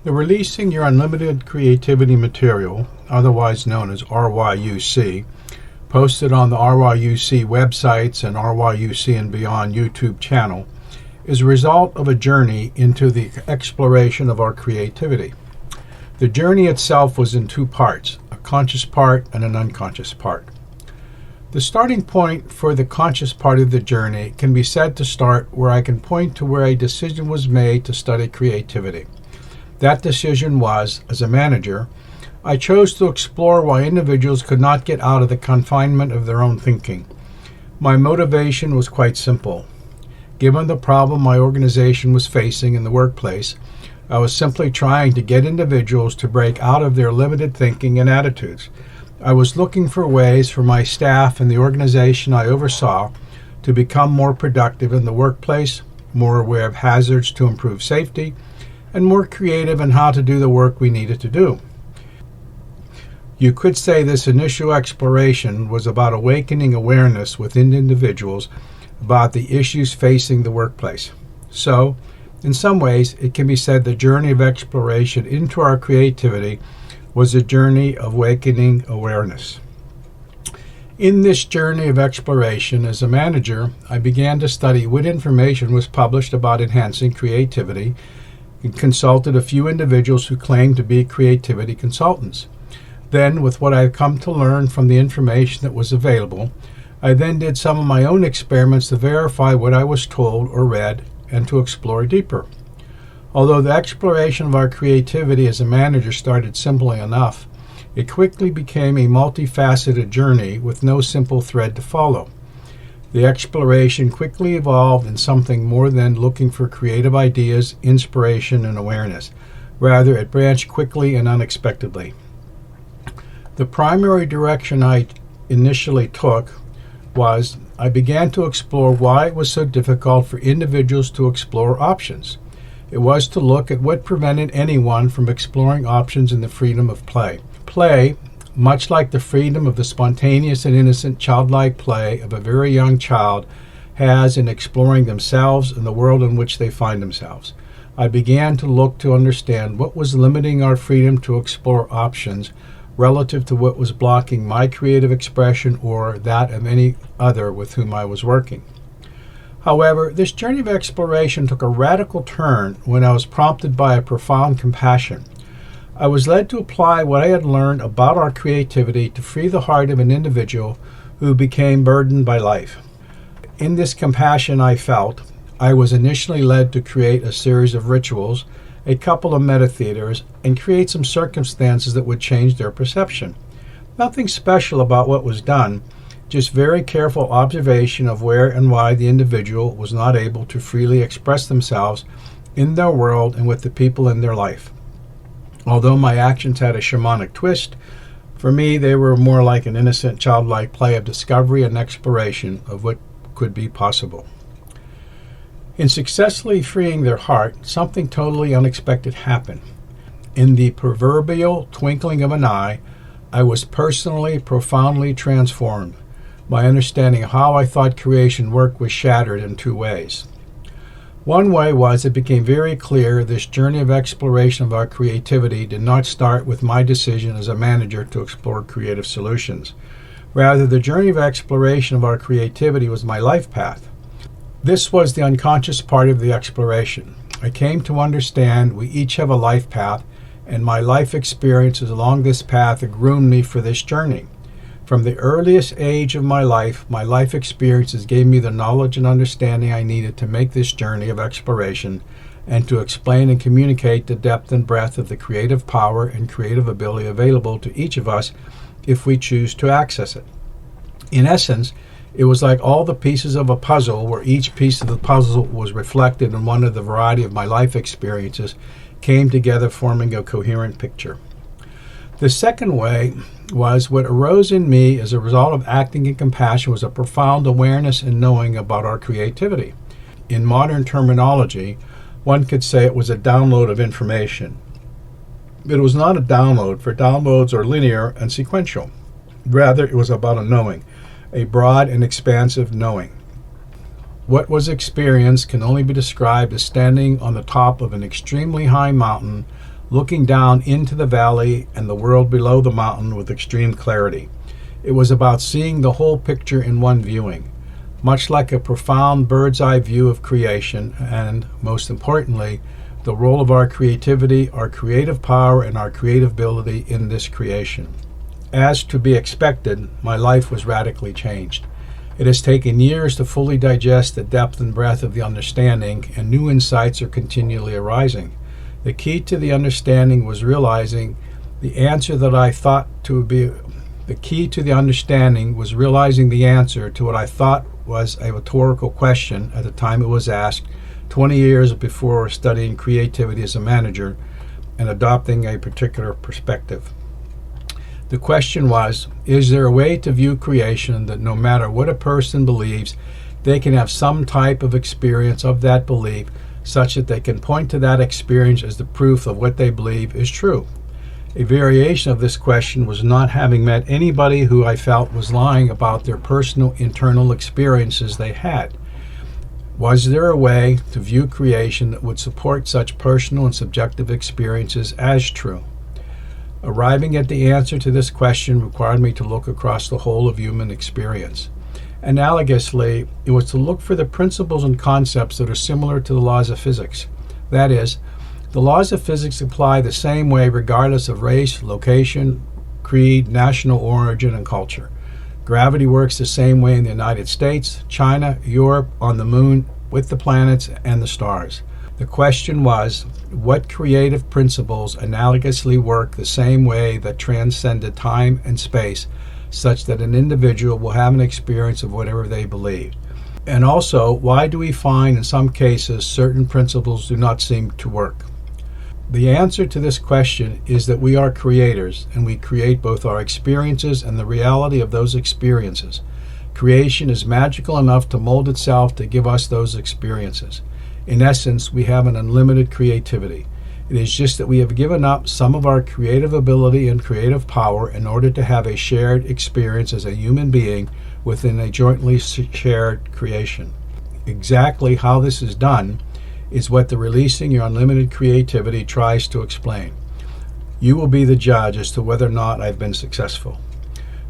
The Releasing Your Unlimited Creativity material, otherwise known as RYUC, posted on the RYUC websites and RYUC and Beyond YouTube channel, is a result of a journey into the exploration of our creativity. The journey itself was in two parts, a conscious part and an unconscious part. The starting point for the conscious part of the journey can be said to start where I can point to where a decision was made to study creativity. That decision was, as a manager, I chose to explore why individuals could not get out of the confinement of their own thinking. My motivation was quite simple. Given the problem my organization was facing in the workplace, I was simply trying to get individuals to break out of their limited thinking and attitudes. I was looking for ways for my staff and the organization I oversaw to become more productive in the workplace, more aware of hazards to improve safety, and more creative in how to do the work we needed to do. You could say this initial exploration was about awakening awareness within individuals about the issues facing the workplace. So, in some ways, it can be said the journey of exploration into our creativity was a journey of awakening awareness. In this journey of exploration, as a manager, I began to study what information was published about enhancing creativity and consulted a few individuals who claimed to be creativity consultants. Then, with what I've come to learn from the information that was available, I then did some of my own experiments to verify what I was told or read and to explore deeper. Although the exploration of our creativity as a manager started simply enough, it quickly became a multifaceted journey with no simple thread to follow. The exploration quickly evolved in something more than looking for creative ideas, inspiration, and awareness. Rather, it branched quickly and unexpectedly. The primary direction I initially took was I began to explore why it was so difficult for individuals to explore options. It was to look at what prevented anyone from exploring options in the freedom of play. Play, much like the freedom of the spontaneous and innocent childlike play of a very young child, has in exploring themselves and the world in which they find themselves. I began to look to understand what was limiting our freedom to explore options relative to what was blocking my creative expression or that of any other with whom I was working. However, this journey of exploration took a radical turn when I was prompted by a profound compassion. I was led to apply what I had learned about our creativity to free the heart of an individual who became burdened by life. In this compassion I felt, I was initially led to create a series of rituals, a couple of meta-theaters, and create some circumstances that would change their perception. Nothing special about what was done, just very careful observation of where and why the individual was not able to freely express themselves in their world and with the people in their life. Although my actions had a shamanic twist, for me they were more like an innocent childlike play of discovery and exploration of what could be possible. In successfully freeing their heart, something totally unexpected happened. In the proverbial twinkling of an eye, I was personally, profoundly transformed. My understanding of how I thought creation worked was shattered in two ways. One way was it became very clear this journey of exploration of our creativity did not start with my decision as a manager to explore creative solutions. Rather, the journey of exploration of our creativity was my life path. This was the unconscious part of the exploration. I came to understand we each have a life path, and my life experiences along this path groomed me for this journey. From the earliest age of my life experiences gave me the knowledge and understanding I needed to make this journey of exploration and to explain and communicate the depth and breadth of the creative power and creative ability available to each of us if we choose to access it. In essence, it was like all the pieces of a puzzle where each piece of the puzzle was reflected in one of the variety of my life experiences came together forming a coherent picture. The second way was what arose in me as a result of acting in compassion was a profound awareness and knowing about our creativity. In modern terminology, one could say it was a download of information. It was not a download, for downloads are linear and sequential. Rather, it was about a knowing, a broad and expansive knowing. What was experienced can only be described as standing on the top of an extremely high mountain, looking down into the valley and the world below the mountain with extreme clarity. It was about seeing the whole picture in one viewing, much like a profound bird's eye view of creation and, most importantly, the role of our creativity, our creative power, and our creative ability in this creation. As to be expected, my life was radically changed. It has taken years to fully digest the depth and breadth of the understanding, and new insights are continually arising. The key to the understanding was realizing the answer that I thought to be the key to the understanding was realizing the answer to what I thought was a rhetorical question at the time it was asked 20 years before studying creativity as a manager and adopting a particular perspective. The question was, is there a way to view creation that no matter what a person believes, they can have some type of experience of that belief such that they can point to that experience as the proof of what they believe is true? A variation of this question was not having met anybody who I felt was lying about their personal internal experiences they had. Was there a way to view creation that would support such personal and subjective experiences as true? Arriving at the answer to this question required me to look across the whole of human experience. Analogously, it was to look for the principles and concepts that are similar to the laws of physics. That is, the laws of physics apply the same way regardless of race, location, creed, national origin, and culture. Gravity works the same way in the United States, China, Europe, on the moon, with the planets and the stars. The question was, what creative principles analogously work the same way that transcended time and space, such that an individual will have an experience of whatever they believe? And also, why do we find in some cases certain principles do not seem to work? The answer to this question is that we are creators, and we create both our experiences and the reality of those experiences. Creation is magical enough to mold itself to give us those experiences. In essence, we have an unlimited creativity. It is just that we have given up some of our creative ability and creative power in order to have a shared experience as a human being within a jointly shared creation. Exactly how this is done is what the Releasing Your Unlimited Creativity tries to explain. You will be the judge as to whether or not I've been successful.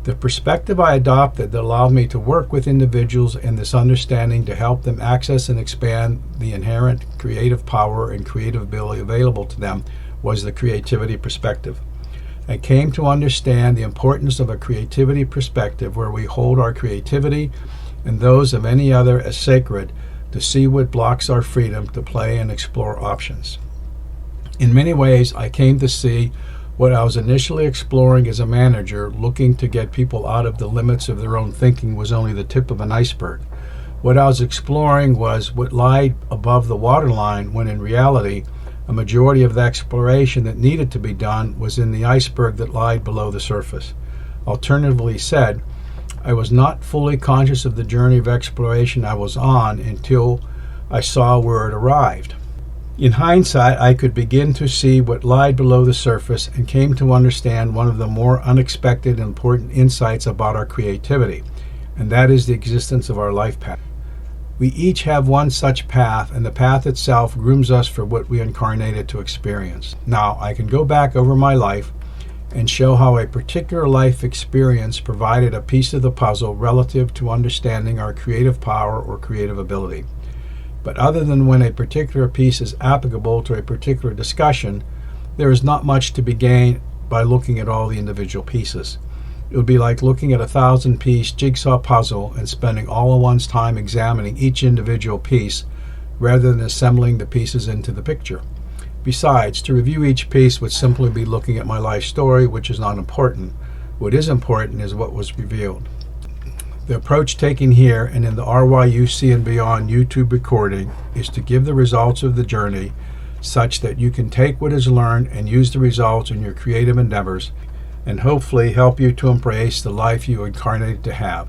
The perspective I adopted that allowed me to work with individuals in this understanding to help them access and expand the inherent creative power and creative ability available to them was the creativity perspective. I came to understand the importance of a creativity perspective where we hold our creativity and those of any other as sacred, to see what blocks our freedom to play and explore options. In many ways, I came to see what I was initially exploring as a manager, looking to get people out of the limits of their own thinking, was only the tip of an iceberg. What I was exploring was what lied above the waterline, when in reality, a majority of the exploration that needed to be done was in the iceberg that lied below the surface. Alternatively said, I was not fully conscious of the journey of exploration I was on until I saw where it arrived. In hindsight, I could begin to see what lied below the surface and came to understand one of the more unexpected and important insights about our creativity, and that is the existence of our life path. We each have one such path, and the path itself grooms us for what we incarnated to experience. Now, I can go back over my life and show how a particular life experience provided a piece of the puzzle relative to understanding our creative power or creative ability. But other than when a particular piece is applicable to a particular discussion, there is not much to be gained by looking at all the individual pieces. It would be like looking at a 1,000-piece jigsaw puzzle and spending all of one's time examining each individual piece rather than assembling the pieces into the picture. Besides, to review each piece would simply be looking at my life story, which is not important. What is important is what was revealed. The approach taken here and in the RYUC and Beyond YouTube recording is to give the results of the journey such that you can take what is learned and use the results in your creative endeavors, and hopefully help you to embrace the life you incarnated to have.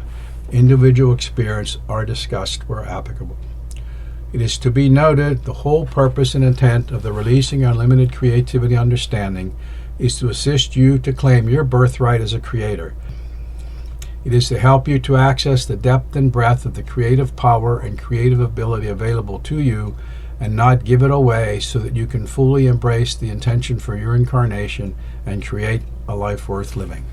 Individual experience are discussed where applicable. It is to be noted, the whole purpose and intent of the Releasing Unlimited Creativity Understanding is to assist you to claim your birthright as a creator. It is to help you to access the depth and breadth of the creative power and creative ability available to you and not give it away, so that you can fully embrace the intention for your incarnation and create a life worth living.